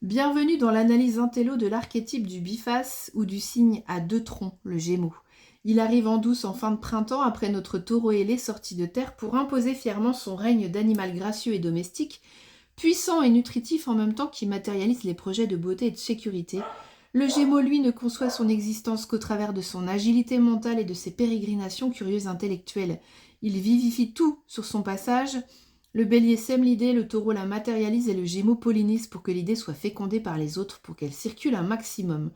Bienvenue dans l'analyse intello de l'archétype du biface ou du signe à deux troncs, le Gémeaux. Il arrive en douce en fin de printemps après notre taureau ailé sorti de terre pour imposer fièrement son règne d'animal gracieux et domestique, puissant et nutritif en même temps qui matérialise les projets de beauté et de sécurité. Le Gémeaux, lui, ne conçoit son existence qu'au travers de son agilité mentale et de ses pérégrinations curieuses intellectuelles. Il vivifie tout sur son passage. Le bélier sème l'idée, le taureau la matérialise et le gémeau pollinise pour que l'idée soit fécondée par les autres, pour qu'elle circule un maximum.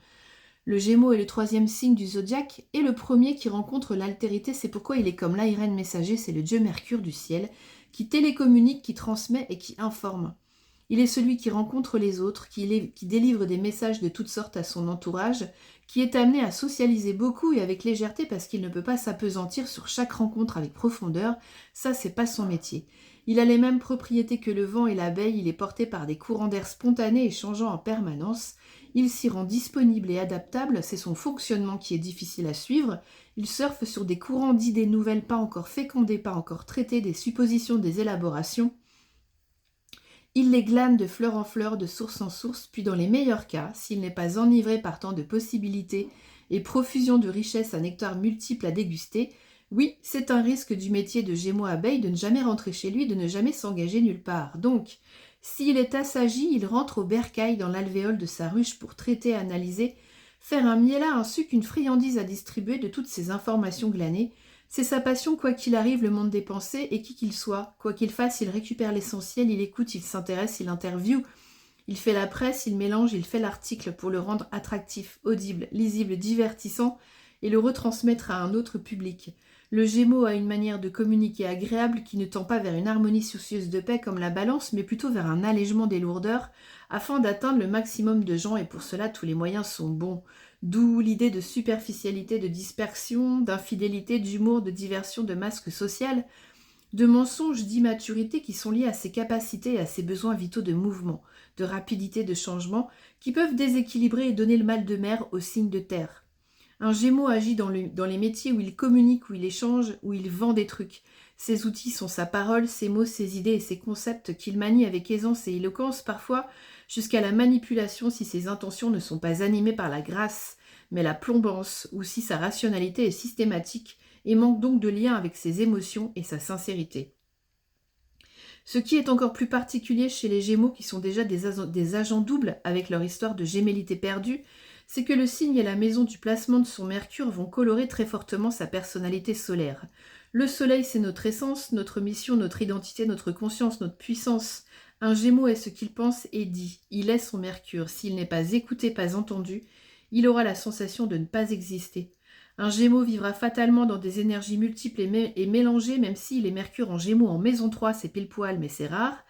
Le gémeau est le troisième signe du zodiaque et le premier qui rencontre l'altérité, c'est pourquoi il est comme l'ARN messager, c'est le dieu Mercure du ciel, qui télécommunique, qui transmet et qui informe. Il est celui qui rencontre les autres, qui délivre des messages de toutes sortes à son entourage, qui est amené à socialiser beaucoup et avec légèreté parce qu'il ne peut pas s'apesantir sur chaque rencontre avec profondeur, ça c'est pas son métier. Il a les mêmes propriétés que le vent et l'abeille, il est porté par des courants d'air spontanés et changeants en permanence. Il s'y rend disponible et adaptable, c'est son fonctionnement qui est difficile à suivre. Il surfe sur des courants d'idées nouvelles pas encore fécondées, pas encore traitées, des suppositions, des élaborations. Il les glane de fleur en fleur, de source en source, puis dans les meilleurs cas, s'il n'est pas enivré par tant de possibilités et profusion de richesses à nectar multiples à déguster, oui, c'est un risque du métier de Gémeaux-abeille de ne jamais rentrer chez lui, de ne jamais s'engager nulle part. Donc, s'il est assagi, il rentre au bercail dans l'alvéole de sa ruche pour traiter, analyser, faire un miella, un suc, une friandise à distribuer de toutes ces informations glanées. C'est sa passion, quoi qu'il arrive, le monde des pensées, et qui qu'il soit. Quoi qu'il fasse, il récupère l'essentiel, il écoute, il s'intéresse, il interviewe. Il fait la presse, il mélange, il fait l'article pour le rendre attractif, audible, lisible, divertissant, et le retransmettre à un autre public. Le Gémeaux a une manière de communiquer agréable qui ne tend pas vers une harmonie soucieuse de paix comme la balance, mais plutôt vers un allègement des lourdeurs, afin d'atteindre le maximum de gens, et pour cela tous les moyens sont bons. D'où l'idée de superficialité, de dispersion, d'infidélité, d'humour, de diversion, de masque social, de mensonges, d'immaturité qui sont liés à ses capacités et à ses besoins vitaux de mouvement, de rapidité, de changement, qui peuvent déséquilibrer et donner le mal de mer aux signes de terre. Un Gémeaux agit dans les métiers où il communique, où il échange, où il vend des trucs. Ses outils sont sa parole, ses mots, ses idées et ses concepts qu'il manie avec aisance et éloquence, parfois jusqu'à la manipulation si ses intentions ne sont pas animées par la grâce, mais la plombance, ou si sa rationalité est systématique et manque donc de lien avec ses émotions et sa sincérité. Ce qui est encore plus particulier chez les Gémeaux, qui sont déjà des agents doubles avec leur histoire de gémellité perdue, c'est que le signe et la maison du placement de son Mercure vont colorer très fortement sa personnalité solaire. Le Soleil, c'est notre essence, notre mission, notre identité, notre conscience, notre puissance. Un Gémeaux est ce qu'il pense et dit. Il est son Mercure. S'il n'est pas écouté, pas entendu, il aura la sensation de ne pas exister. Un Gémeaux vivra fatalement dans des énergies multiples et mélangées, même s'il est Mercure en Gémeaux en maison 3, c'est pile poil, mais c'est rare.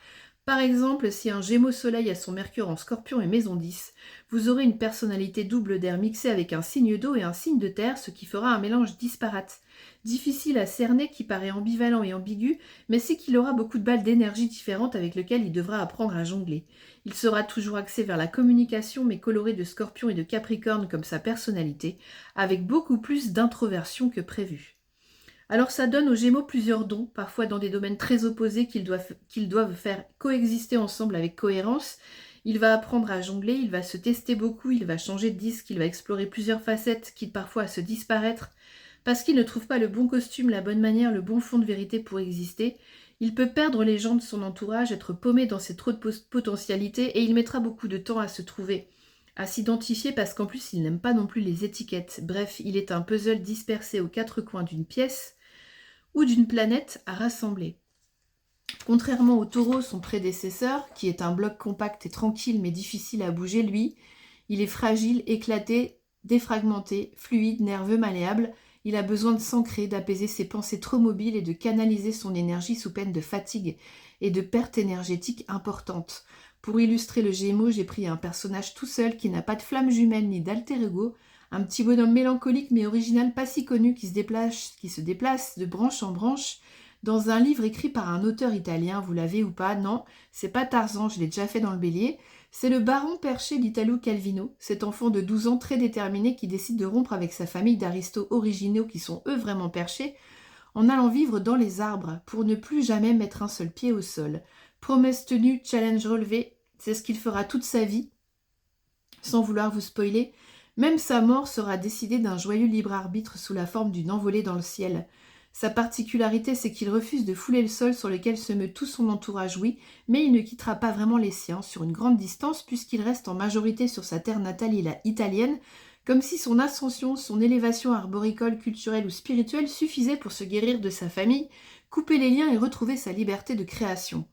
Par exemple, si un Gémeaux Soleil a son Mercure en Scorpion et maison 10, vous aurez une personnalité double d'air mixée avec un signe d'eau et un signe de terre, ce qui fera un mélange disparate. Difficile à cerner, qui paraît ambivalent et ambigu, mais c'est qu'il aura beaucoup de balles d'énergie différentes avec lesquelles il devra apprendre à jongler. Il sera toujours axé vers la communication, mais coloré de Scorpion et de Capricorne comme sa personnalité, avec beaucoup plus d'introversion que prévu. Alors ça donne aux Gémeaux plusieurs dons, parfois dans des domaines très opposés qu'ils doivent faire coexister ensemble avec cohérence. Il va apprendre à jongler, il va se tester beaucoup, il va changer de disque, il va explorer plusieurs facettes, quitte parfois à se disparaître, parce qu'il ne trouve pas le bon costume, la bonne manière, le bon fond de vérité pour exister. Il peut perdre les gens de son entourage, être paumé dans ses trop de potentialités, et il mettra beaucoup de temps à se trouver, à s'identifier, parce qu'en plus il n'aime pas non plus les étiquettes. Bref, il est un puzzle dispersé aux quatre coins d'une pièce, ou d'une planète à rassembler. Contrairement au Taureau, son prédécesseur, qui est un bloc compact et tranquille mais difficile à bouger, lui, il est fragile, éclaté, défragmenté, fluide, nerveux, malléable. Il a besoin de s'ancrer, d'apaiser ses pensées trop mobiles et de canaliser son énergie sous peine de fatigue et de perte énergétique importante. Pour illustrer le Gémeaux, j'ai pris un personnage tout seul qui n'a pas de flamme jumelle ni d'alter ego, un petit bonhomme mélancolique mais original, pas si connu, qui se déplace de branche en branche dans un livre écrit par un auteur italien. Vous l'avez ou pas? Non, c'est pas Tarzan, je l'ai déjà fait dans le bélier. C'est le baron perché d'Italo Calvino, cet enfant de 12 ans très déterminé qui décide de rompre avec sa famille d'aristos originaux qui sont eux vraiment perchés, en allant vivre dans les arbres pour ne plus jamais mettre un seul pied au sol. Promesse tenue, challenge relevé, c'est ce qu'il fera toute sa vie. Sans vouloir vous spoiler, même sa mort sera décidée d'un joyeux libre arbitre sous la forme d'une envolée dans le ciel. Sa particularité, c'est qu'il refuse de fouler le sol sur lequel se meut tout son entourage, oui, mais il ne quittera pas vraiment les siens sur une grande distance puisqu'il reste en majorité sur sa terre natale italienne, comme si son ascension, son élévation arboricole, culturelle ou spirituelle suffisait pour se guérir de sa famille, couper les liens et retrouver sa liberté de création.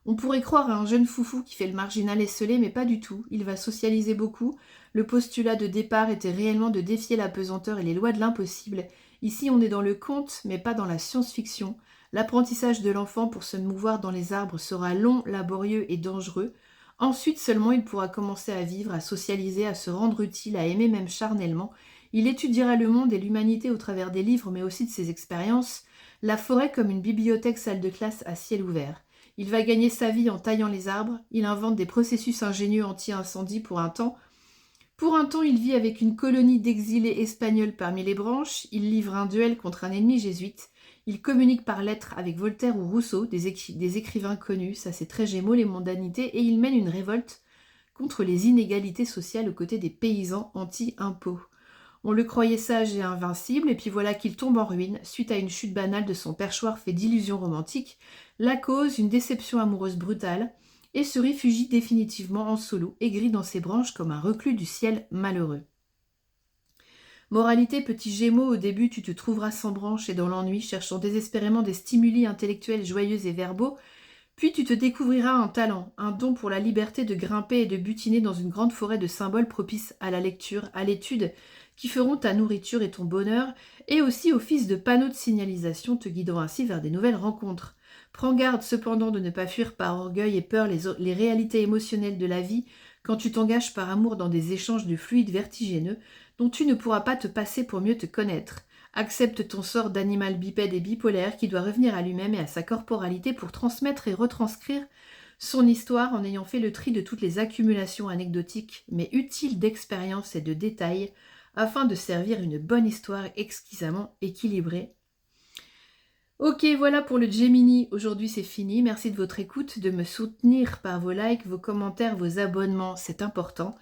On pourrait croire à un jeune foufou qui fait le marginal esselé, mais pas du tout. Il va socialiser beaucoup. Le postulat de départ était réellement de défier la pesanteur et les lois de l'impossible. Ici, on est dans le conte, mais pas dans la science-fiction. L'apprentissage de l'enfant pour se mouvoir dans les arbres sera long, laborieux et dangereux. Ensuite seulement, il pourra commencer à vivre, à socialiser, à se rendre utile, à aimer même charnellement. Il étudiera le monde et l'humanité au travers des livres, mais aussi de ses expériences. La forêt comme une bibliothèque salle de classe à ciel ouvert. Il va gagner sa vie en taillant les arbres, il invente des processus ingénieux anti-incendie pour un temps. Pour un temps, il vit avec une colonie d'exilés espagnols parmi les branches, il livre un duel contre un ennemi jésuite, il communique par lettres avec Voltaire ou Rousseau, des écrivains connus, ça c'est très Gémeaux, les mondanités, et il mène une révolte contre les inégalités sociales aux côtés des paysans anti-impôts. On le croyait sage et invincible, et puis voilà qu'il tombe en ruine, suite à une chute banale de son perchoir fait d'illusions romantiques, la cause, une déception amoureuse brutale, et se réfugie définitivement en solo, aigri dans ses branches comme un reclus du ciel malheureux. Moralité, petit Gémeaux, au début tu te trouveras sans branche et dans l'ennui, cherchant désespérément des stimuli intellectuels joyeux et verbaux, puis tu te découvriras un talent, un don pour la liberté de grimper et de butiner dans une grande forêt de symboles propices à la lecture, à l'étude, qui feront ta nourriture et ton bonheur, et aussi office de panneaux de signalisation te guidant ainsi vers des nouvelles rencontres. Prends garde cependant de ne pas fuir par orgueil et peur les réalités émotionnelles de la vie quand tu t'engages par amour dans des échanges de fluides vertigineux dont tu ne pourras pas te passer pour mieux te connaître. Accepte ton sort d'animal bipède et bipolaire qui doit revenir à lui-même et à sa corporalité pour transmettre et retranscrire son histoire en ayant fait le tri de toutes les accumulations anecdotiques mais utiles d'expérience et de détails afin de servir une bonne histoire exquisamment équilibrée. Ok, voilà pour le Gemini. Aujourd'hui, c'est fini. Merci de votre écoute, de me soutenir par vos likes, vos commentaires, vos abonnements. C'est important.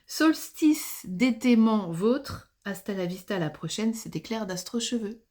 Solstice d'étément vôtre. Hasta la vista, à la prochaine. C'était Claire d'Astro Cheveux.